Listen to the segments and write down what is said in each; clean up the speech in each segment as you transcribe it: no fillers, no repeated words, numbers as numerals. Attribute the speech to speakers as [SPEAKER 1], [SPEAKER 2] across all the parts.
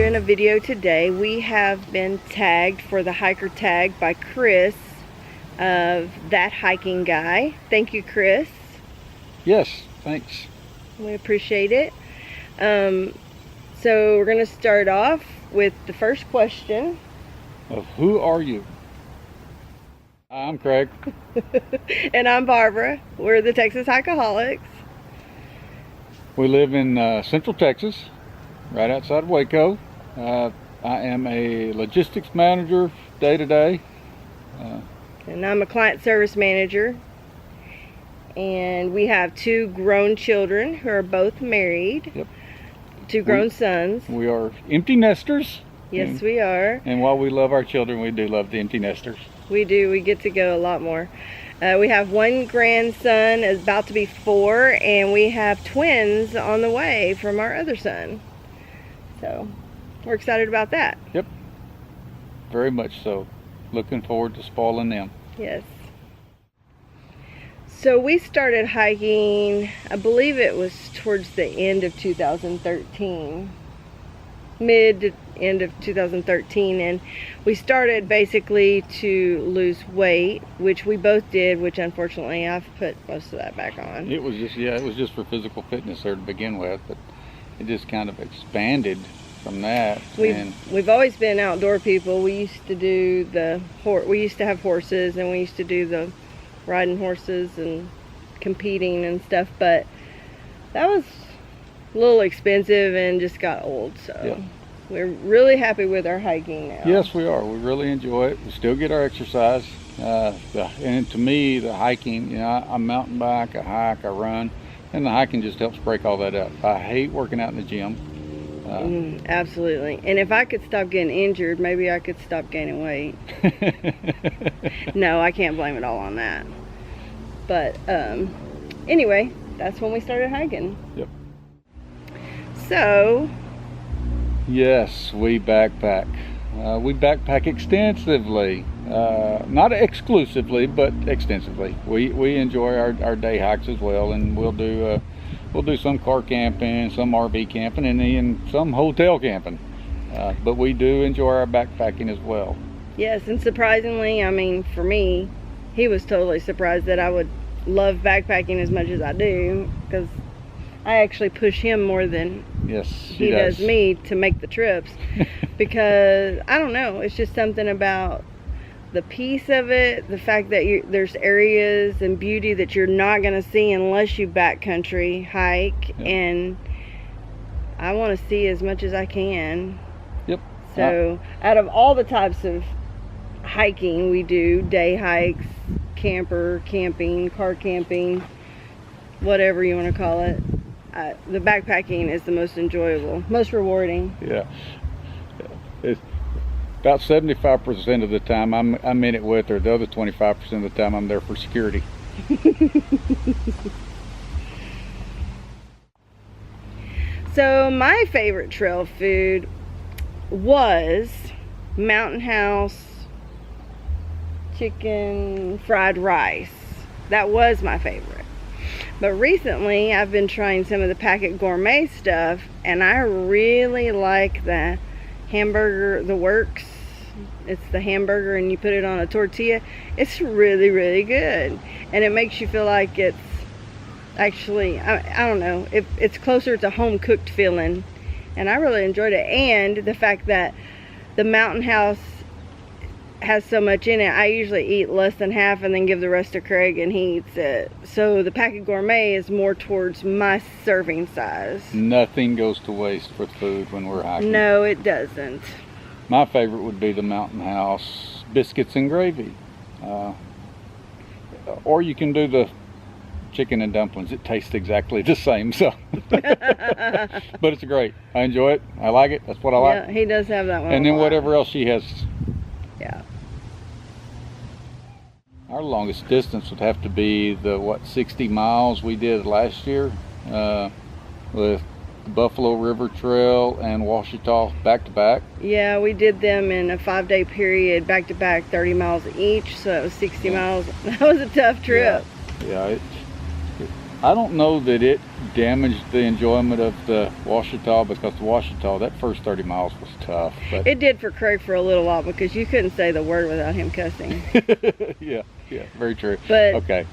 [SPEAKER 1] in a video today. We have been tagged for the hiker tag by Chris of That Hiking Guy. Thank you, Chris.
[SPEAKER 2] Yes, thanks.
[SPEAKER 1] We appreciate it. So we're going to start off with the first question.
[SPEAKER 2] Of who are you? I'm Craig.
[SPEAKER 1] And I'm Barbara. We're the Texas Hikeaholics.
[SPEAKER 2] We live in Central Texas, right outside of Waco. I am a logistics manager day to day.
[SPEAKER 1] And I'm a client service manager. And we have 2 grown children who are both married.
[SPEAKER 2] Yep.
[SPEAKER 1] 2 grown sons.
[SPEAKER 2] We are empty nesters.
[SPEAKER 1] Yes, we are.
[SPEAKER 2] And while we love our children, we do love the empty nesters.
[SPEAKER 1] We do. We get to go a lot more. We have 1 grandson, is about to be 4, and we have twins on the way from our other son. So we're excited about that.
[SPEAKER 2] Yep. Very much so. Looking forward to spoiling them.
[SPEAKER 1] Yes. So we started hiking, I believe it was towards the end of 2013. Mid to end of 2013, and we started basically to lose weight, which we both did, which unfortunately I've put most of that back on.
[SPEAKER 2] It was just for physical fitness there to begin with, but it just kind of expanded from that.
[SPEAKER 1] We've always been outdoor people. We used to do we used to have horses, and we used to do the riding horses and competing and stuff, but that was a little expensive and just got old, so yeah. We're really happy with our hiking now.
[SPEAKER 2] Yes, we are. We really enjoy it. We still get our exercise. And to me, the hiking, I mountain bike, I hike, I run, and the hiking just helps break all that up. I hate working out in the gym.
[SPEAKER 1] Absolutely. And if I could stop getting injured, maybe I could stop gaining weight. No, I can't blame it all on that. But anyway, that's when we started hiking.
[SPEAKER 2] Yep.
[SPEAKER 1] So,
[SPEAKER 2] yes, we backpack. We backpack extensively, not exclusively, but extensively. We enjoy our day hikes as well, and we'll do some car camping, some RV camping, and even some hotel camping. But we do enjoy our backpacking as well.
[SPEAKER 1] Yes, and surprisingly, I mean, for me, he was totally surprised that I would love backpacking as much as I do, because I actually push him more than he does me to make the trips. Because I don't know, it's just something about the peace of it, the fact that there's areas and beauty that you're not going to see unless you backcountry hike. Yep. And I want to see as much as I can.
[SPEAKER 2] Yep.
[SPEAKER 1] So out of all the types of hiking we do, day hikes, camping, car camping, whatever you want to call it, the backpacking is the most enjoyable, most rewarding.
[SPEAKER 2] Yeah. It's about 75% of the time I'm in it with her. The other 25% of the time I'm there for security.
[SPEAKER 1] So my favorite trail food was Mountain House chicken fried rice. That was my favorite. But recently I've been trying some of the Packet Gourmet stuff, and I really like the hamburger, the works. It's the hamburger and you put it on a tortilla. It's really, really good, and it makes you feel like it's actually, I don't know, it's closer to home cooked feeling, and I really enjoyed it. And the fact that the Mountain House has so much in it, I usually eat less than half and then give the rest to Craig, and he eats it. So the Packet Gourmet is more towards my serving size.
[SPEAKER 2] Nothing goes to waste with food when we're hiking.
[SPEAKER 1] No, it doesn't.
[SPEAKER 2] My favorite would be the Mountain House biscuits and gravy. Or you can do the chicken and dumplings. It tastes exactly the same, so. But it's great. I enjoy it. I like it. That's what I like.
[SPEAKER 1] Yeah, he does have that one.
[SPEAKER 2] And then whatever else she has.
[SPEAKER 1] Yeah.
[SPEAKER 2] Our longest distance would have to be the 60 miles we did last year with the Buffalo River Trail and Ouachita back to back.
[SPEAKER 1] Yeah, we did them in a 5-day period, back to back, 30 miles each, so it was 60 miles. That was a tough trip.
[SPEAKER 2] Yeah, I don't know that it damaged the enjoyment of the Ouachita, because the Ouachita, that first 30 miles was tough. But
[SPEAKER 1] It did for Craig for a little while because you couldn't say the word without him cussing.
[SPEAKER 2] yeah, very true.
[SPEAKER 1] But
[SPEAKER 2] okay,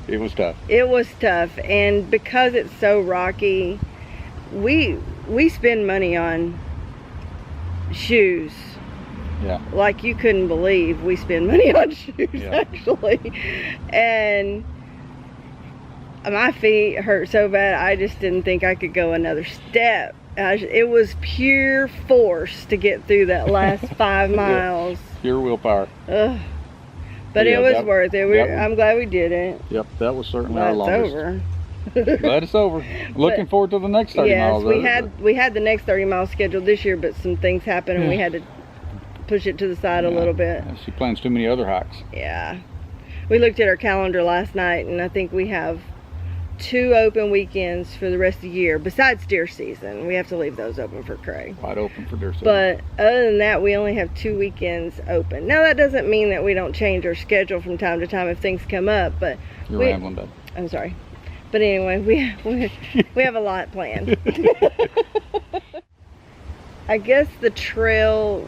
[SPEAKER 2] it was tough.
[SPEAKER 1] It was tough, and because it's so rocky, we spend money on shoes.
[SPEAKER 2] Yeah.
[SPEAKER 1] Like you couldn't believe we spend money on shoes, actually. And my feet hurt so bad, I just didn't think I could go another step. It was pure force to get through that last 5 miles.
[SPEAKER 2] Pure willpower.
[SPEAKER 1] Ugh. But it was worth it. I'm glad we did it.
[SPEAKER 2] Yep, that was certainly
[SPEAKER 1] Glad
[SPEAKER 2] our longest.
[SPEAKER 1] It's over.
[SPEAKER 2] Glad it's over. Looking forward to the next 30 miles.
[SPEAKER 1] Yes, we had the next 30 miles scheduled this year, but some things happened and we had to push it to the side a little bit.
[SPEAKER 2] She plans too many other hikes.
[SPEAKER 1] Yeah. We looked at our calendar last night, and I think we have 2 open weekends for the rest of the year, besides deer season. We have to leave those open for Craig.
[SPEAKER 2] Wide open for deer season.
[SPEAKER 1] But other than that, we only have 2 weekends open. Now, that doesn't mean that we don't change our schedule from time to time if things come up, but...
[SPEAKER 2] You're rambling, bud.
[SPEAKER 1] I'm sorry. But anyway, we have a lot planned. I guess the trail,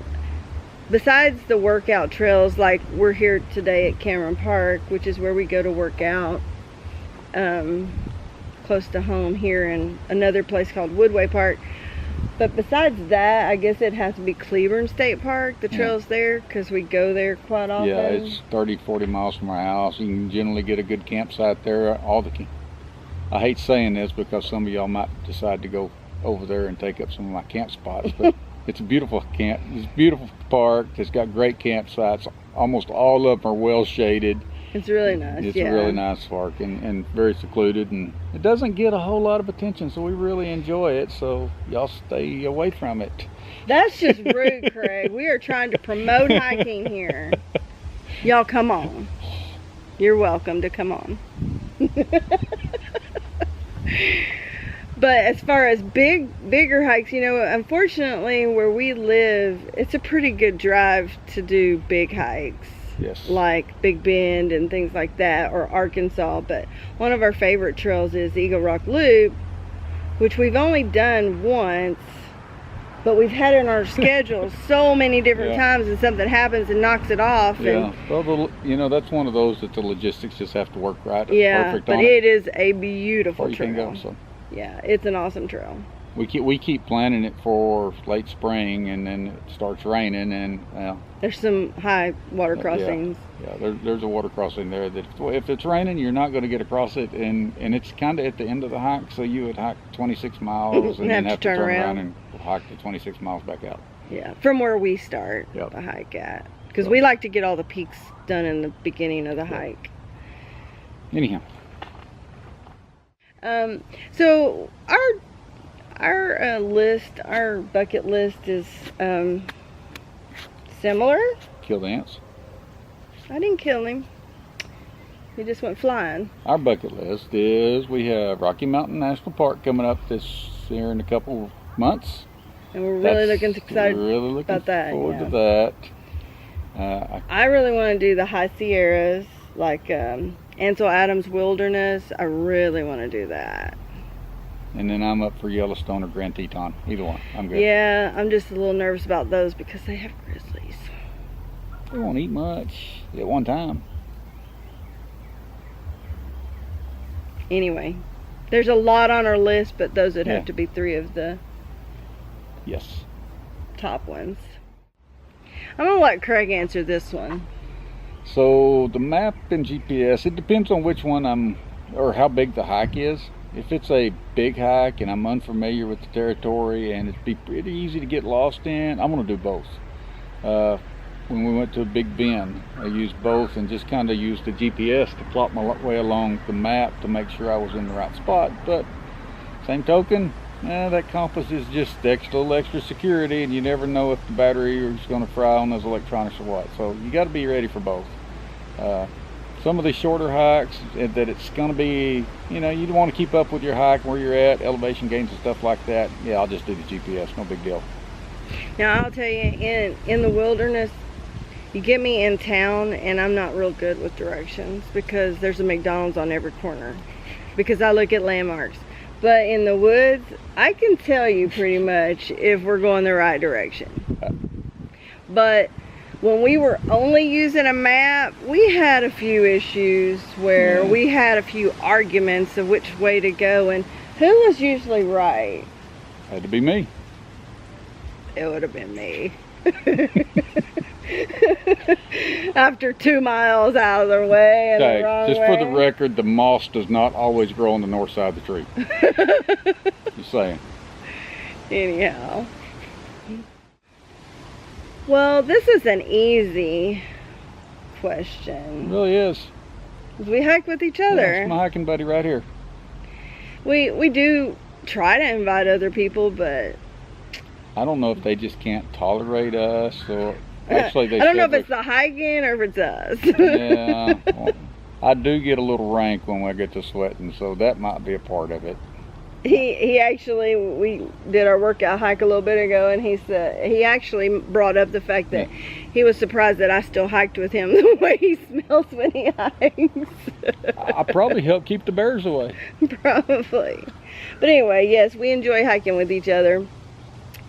[SPEAKER 1] besides the workout trails, like we're here today at Cameron Park, which is where we go to work out, close to home here in another place called Woodway Park. But besides that, I guess it has to be Cleburne State Park, the trail's there, because we go there quite often.
[SPEAKER 2] Yeah, it's 30-40 miles from our house. You can generally get a good campsite there. I hate saying this because some of y'all might decide to go over there and take up some of my camp spots, but it's a beautiful camp. It's a beautiful park. It's got great campsites. Almost all of them are well shaded.
[SPEAKER 1] It's really nice.
[SPEAKER 2] It's a really nice park and very secluded, and it doesn't get a whole lot of attention, so we really enjoy it. So y'all stay away from it.
[SPEAKER 1] That's just rude, Craig. We are trying to promote hiking here. Y'all come on. You're welcome to come on. But as far as bigger hikes, you know, unfortunately where we live, it's a pretty good drive to do big hikes.
[SPEAKER 2] Yes.
[SPEAKER 1] Like Big Bend and things like that, or Arkansas. But one of our favorite trails is Eagle Rock Loop, which we've only done once, but we've had it on our schedule so many different times, and something happens and knocks it off.
[SPEAKER 2] Yeah, well, you know, that's one of those that the logistics just have to work right.
[SPEAKER 1] Yeah,
[SPEAKER 2] perfect
[SPEAKER 1] but
[SPEAKER 2] on
[SPEAKER 1] it is a beautiful
[SPEAKER 2] you
[SPEAKER 1] trail.
[SPEAKER 2] can go, so.
[SPEAKER 1] Yeah, it's an awesome trail.
[SPEAKER 2] We keep planning it for late spring, and then it starts raining, and
[SPEAKER 1] there's some high water crossings.
[SPEAKER 2] Yeah, there's a water crossing there that if it's raining, you're not going to get across it, and it's kind of at the end of the hike, so you would hike 26 miles and then have to turn around and hike the 26 miles back out.
[SPEAKER 1] Yeah, from where we start the hike at, because we like to get all the peaks done in the beginning of the hike.
[SPEAKER 2] Anyhow,
[SPEAKER 1] so our bucket list is similar.
[SPEAKER 2] Kill the ants.
[SPEAKER 1] I didn't kill him. He just went flying.
[SPEAKER 2] Our bucket list is, we have Rocky Mountain National Park coming up this year in a couple months.
[SPEAKER 1] And we're really looking excited about that.
[SPEAKER 2] Forward to that.
[SPEAKER 1] I really want to do the High Sierras, like Ansel Adams Wilderness. I really want to do that.
[SPEAKER 2] And then I'm up for Yellowstone or Grand Teton. Either one. I'm good.
[SPEAKER 1] Yeah, I'm just a little nervous about those because they have grizzlies.
[SPEAKER 2] They won't eat much at one time.
[SPEAKER 1] Anyway, there's a lot on our list, but those would have to be 3 of the top ones. I'm going to let Craig answer this one.
[SPEAKER 2] So the map and GPS, it depends on which one or how big the hike is. If it's a big hike and I'm unfamiliar with the territory and it'd be pretty easy to get lost in, I'm going to do both. When we went to Big Bend, I used both and just kind of used the GPS to plot my way along the map to make sure I was in the right spot. But same token, that compass is just little extra security, and you never know if the battery is going to fry on those electronics or what. So you got to be ready for both. Some of the shorter hikes that it's going to be, you know, you want to keep up with your hike, where you're at, elevation gains and stuff like that. Yeah, I'll just do the GPS, no big deal.
[SPEAKER 1] Now I'll tell you, in the wilderness, you get me in town and I'm not real good with directions because there's a McDonald's on every corner. because I look at landmarks. But in the woods, I can tell you pretty much if we're going the right direction. But when we were only using a map, we had a few issues where we had a few arguments of which way to go, and who was usually right?
[SPEAKER 2] Had to be me.
[SPEAKER 1] It would have been me. After 2 miles out of their way and the wrong
[SPEAKER 2] just
[SPEAKER 1] way.
[SPEAKER 2] for the record, the moss does not always grow on the north side of the tree. Just saying.
[SPEAKER 1] Anyhow. Well, this is an easy question.
[SPEAKER 2] It really is.
[SPEAKER 1] We hike with each other.
[SPEAKER 2] Yeah, it's my hiking buddy right here.
[SPEAKER 1] We do try to invite other people, but
[SPEAKER 2] I don't know if they just can't tolerate us, or actually they
[SPEAKER 1] I don't know if
[SPEAKER 2] said
[SPEAKER 1] it's the hiking or if it's us.
[SPEAKER 2] yeah, well, I do get a little rank when I get to sweating, so that might be a part of it.
[SPEAKER 1] He actually, we did our workout hike a little bit ago, and he actually brought up the fact that he was surprised that I still hiked with him the way he smells when he hikes.
[SPEAKER 2] I probably help keep the bears away.
[SPEAKER 1] Probably. But anyway, yes, we enjoy hiking with each other,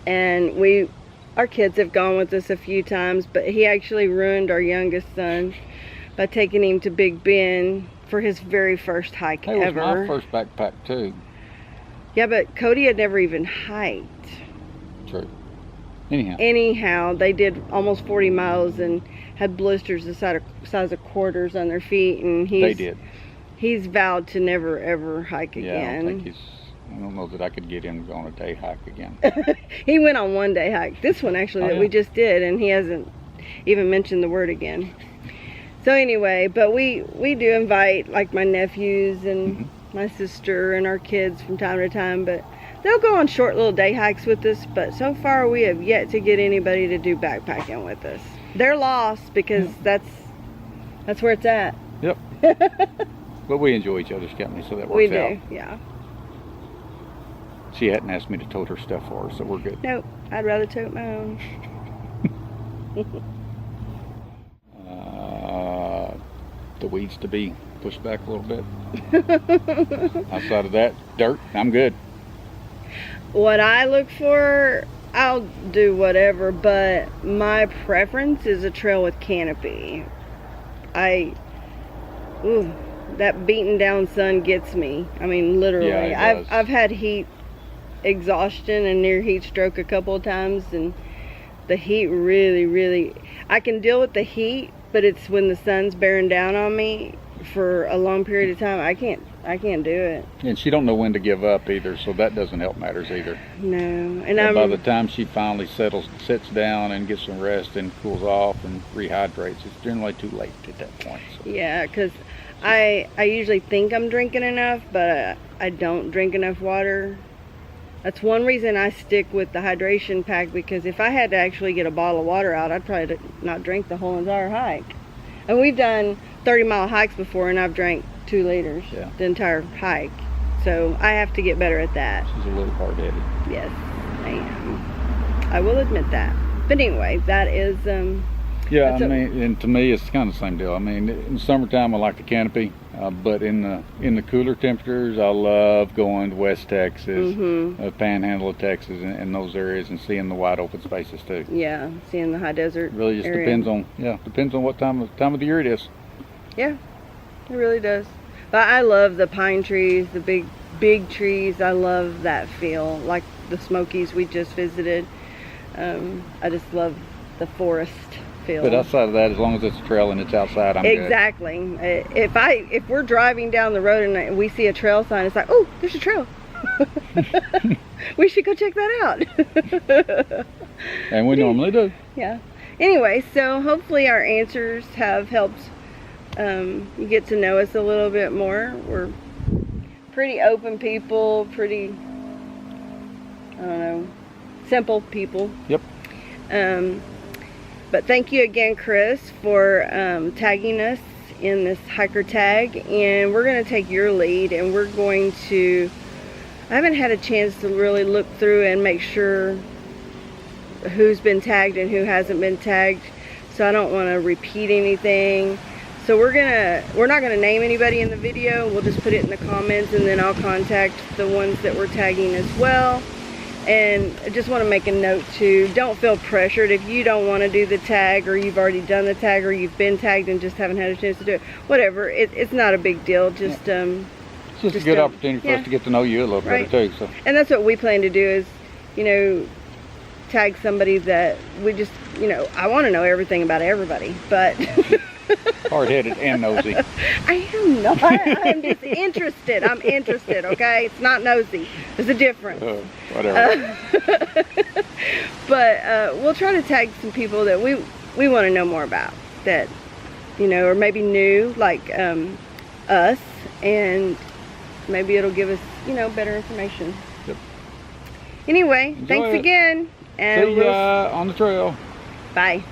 [SPEAKER 1] and our kids have gone with us a few times, but he actually ruined our youngest son by taking him to Big Bend for his very first hike ever.
[SPEAKER 2] It was my first backpack too.
[SPEAKER 1] Yeah, but Cody had never even hiked.
[SPEAKER 2] True.
[SPEAKER 1] Anyhow, they did almost 40 miles and had blisters the size of quarters on their feet, and he's vowed to never ever hike again.
[SPEAKER 2] I don't know that I could get him to go on a day hike again.
[SPEAKER 1] He went on one day hike. This one actually that we just did, and he hasn't even mentioned the word again. So anyway, but we do invite like my nephews and my sister and our kids from time to time, but they'll go on short little day hikes with us, but so far we have yet to get anybody to do backpacking with us. They're lost because that's where it's at.
[SPEAKER 2] Yep. But we enjoy each other's company, so that works out.
[SPEAKER 1] We do, yeah.
[SPEAKER 2] She hadn't asked me to tote her stuff for her, so we're good.
[SPEAKER 1] Nope, I'd rather tote my own.
[SPEAKER 2] The weeds to be pushed back a little bit. Outside of that, dirt, I'm good.
[SPEAKER 1] What I look for, I'll do whatever, but my preference is a trail with canopy. That beaten down sun gets me. I mean, literally.
[SPEAKER 2] Yeah,
[SPEAKER 1] I've had heat exhaustion and near heat stroke a couple of times, and the heat really, I can deal with the heat, but it's when the sun's bearing down on me for a long period of time, I can't do it.
[SPEAKER 2] And she don't know when to give up either, so that doesn't help matters either.
[SPEAKER 1] No. And
[SPEAKER 2] by the time she finally sits down and gets some rest and cools off and rehydrates, it's generally too late at that point. So.
[SPEAKER 1] Yeah, because I usually think I'm drinking enough, but I don't drink enough water. That's one reason I stick with the hydration pack, because if I had to actually get a bottle of water out, I'd probably not drink the whole entire hike. And we've done 30-mile hikes before, and I've drank 2 liters the entire hike. So I have to get better at that.
[SPEAKER 2] She's a little hard-headed.
[SPEAKER 1] Yes, I am. I will admit that. But anyway, that is...
[SPEAKER 2] yeah, I mean, and to me, it's kind of the same deal. I mean, in the summertime, I like the canopy, but in the cooler temperatures, I love going to West Texas, Panhandle of Texas, and those areas, and seeing the wide open spaces too.
[SPEAKER 1] Yeah, seeing the high desert.
[SPEAKER 2] It really just depends on what time of the year it is.
[SPEAKER 1] Yeah, it really does. But I love the pine trees, the big trees. I love that feel, like the Smokies we just visited. I just love the forest feel.
[SPEAKER 2] But outside of that, as long as it's a trail and it's outside, I'm good.
[SPEAKER 1] Exactly. If we're driving down the road and we see a trail sign, it's like, oh, there's a trail. We should go check that out.
[SPEAKER 2] And we normally do.
[SPEAKER 1] Yeah. Anyway, so hopefully our answers have helped you get to know us a little bit more. We're pretty open people, pretty, I don't know, simple people.
[SPEAKER 2] Yep.
[SPEAKER 1] But thank you again, Chris, for tagging us in this hiker tag, and we're going to take your lead, and we're going to, I haven't had a chance to really look through and make sure who's been tagged and who hasn't been tagged, so I don't want to repeat anything. So we're not gonna name anybody in the video. We'll just put it in the comments, and then I'll contact the ones that we're tagging as well. And I just want to make a note too, don't feel pressured if you don't want to do the tag, or you've already done the tag, or you've been tagged and just haven't had a chance to do it. Whatever, it's not a big deal. Just
[SPEAKER 2] it's just a good opportunity for us to get to know you a little better too. So.
[SPEAKER 1] And that's what we plan to do, is, you know, tag somebody that we just, you know, I want to know everything about everybody, but
[SPEAKER 2] hard-headed and nosy.
[SPEAKER 1] I am not. I'm just interested. I'm interested, okay? It's not nosy. There's a difference.
[SPEAKER 2] Whatever.
[SPEAKER 1] But we'll try to tag some people that we want to know more about, that, you know, or maybe new, like us, and maybe it'll give us, you know, better information.
[SPEAKER 2] Yep.
[SPEAKER 1] Anyway, thanks again. And
[SPEAKER 2] see ya on the trail.
[SPEAKER 1] Bye.